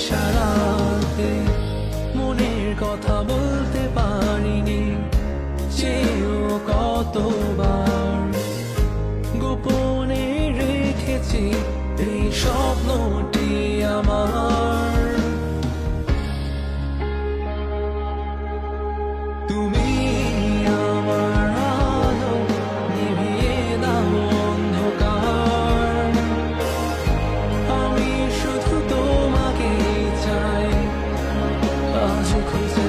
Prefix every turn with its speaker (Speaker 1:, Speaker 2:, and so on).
Speaker 1: ইশারাতে মনের কথা বলতে পারিনি, চেয়েও কতবার গোপনে রেখেছি এই স্বপ্নটি আমার। তুমি আমার আলো, নিভিয়ে দাও অন্ধকার। আমি শুধু তোমাকে চাই, আজ খুঁজে